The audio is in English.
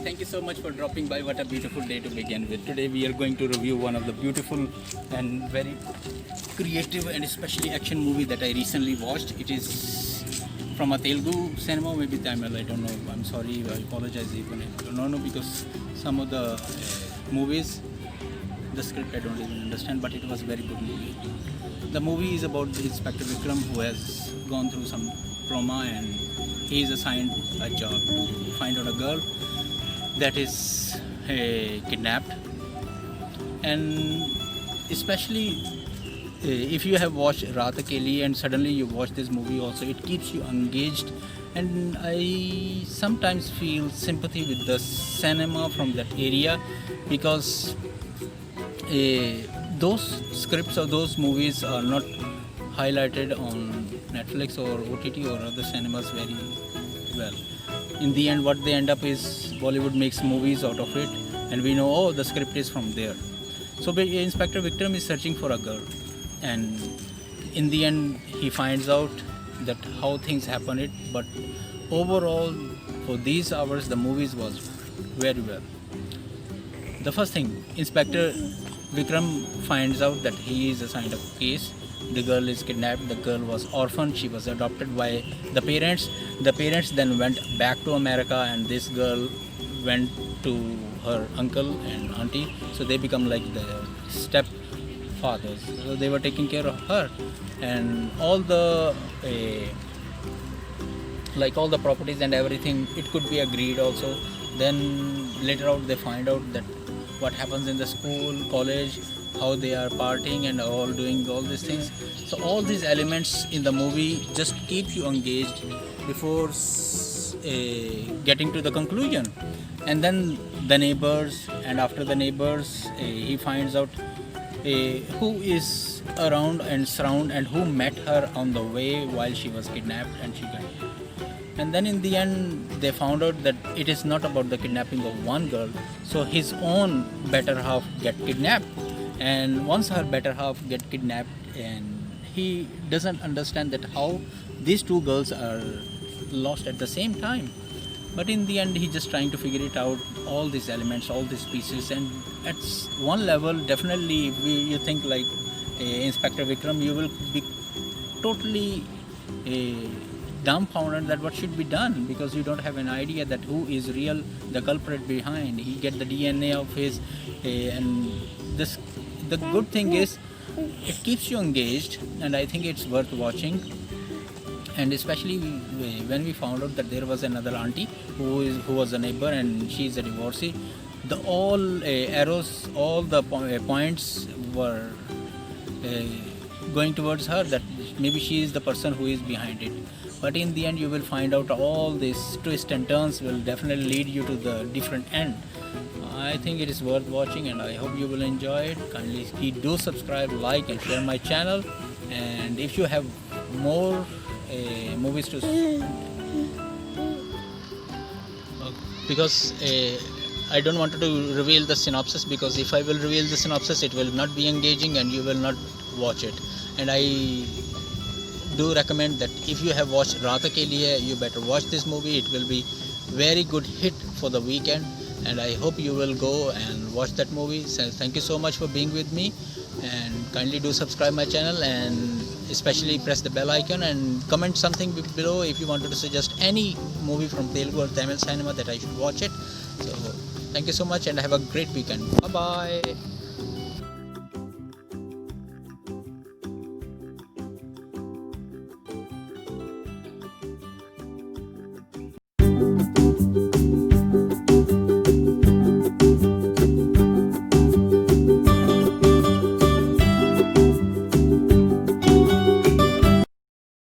Thank you so much for dropping by. What a beautiful day to begin with. Today we are going to review one of the beautiful and very creative and especially action movie that I recently watched. It is from a Telugu cinema, maybe Tamil, I don't know. I'm sorry, I apologize even if I don't know, because some of the movies, the script I don't even understand, but it was a very good movie. The movie is about the Inspector Vikram, who has gone through some trauma, and he is assigned a job to find out a girl that is kidnapped. And especially if you have watched Raat Akeli and suddenly you watch this movie also, it keeps you engaged, and I sometimes feel sympathy with the cinema from that area, because those scripts or those movies are not highlighted on Netflix or OTT or other cinemas very well. In the end, what they end up is Bollywood makes movies out of it, and we know, oh, the script is from there. So Inspector Vikram is searching for a girl, and in the end he finds out that how things happen it. But overall, for these hours, the movies was very well. The first thing, Inspector Vikram finds out that he is assigned a case. The girl is kidnapped. The girl was orphaned. She was adopted by the parents. The parents then went back to America, and this girl went to her uncle and auntie. So they become like the stepfathers. So they were taking care of her, and all the all the properties and everything. It could be agreed also. Then later out they find out that what happens in the school, college, how they are partying and all doing all these things. So all these elements in the movie just keep you engaged before getting to the conclusion. And then the neighbors, and after the neighbors, he finds out who is around and surround and who met her on the way while she was kidnapped, and she got. And then in the end, they found out that it is not about the kidnapping of one girl. So his own better half get kidnapped. And once her better half get kidnapped, and he doesn't understand that how these two girls are lost at the same time. But in the end, he's just trying to figure it out, all these elements, all these pieces. And at one level, definitely, you think like Inspector Vikram, you will be totally dumbfounded that what should be done, because you don't have an idea that who is real the culprit behind. He get the DNA of his and this. The good thing is it keeps you engaged, and I think it's worth watching. And especially when we found out that there was another auntie who was a neighbor, and she is a divorcee. The all arrows, all the points were going towards her, that maybe she is the person who is behind it. But in the end, you will find out all these twists and turns will definitely lead you to the different end. I think it is worth watching, and I hope you will enjoy it. Kindly do subscribe, like, and share my channel. And if you have more movies to, because I don't want to reveal the synopsis, because if I will reveal the synopsis, it will not be engaging and you will not watch it. And I do recommend that if you have watched Raat Akeli, you better watch this movie. It will be very good hit for the weekend, and I hope you will go and watch that movie. So thank you so much for being with me, and kindly do subscribe my channel, and especially press the bell icon and comment something below if you wanted to suggest any movie from Telugu or Tamil cinema that I should watch it. So thank you so much, and have a great weekend. Bye bye.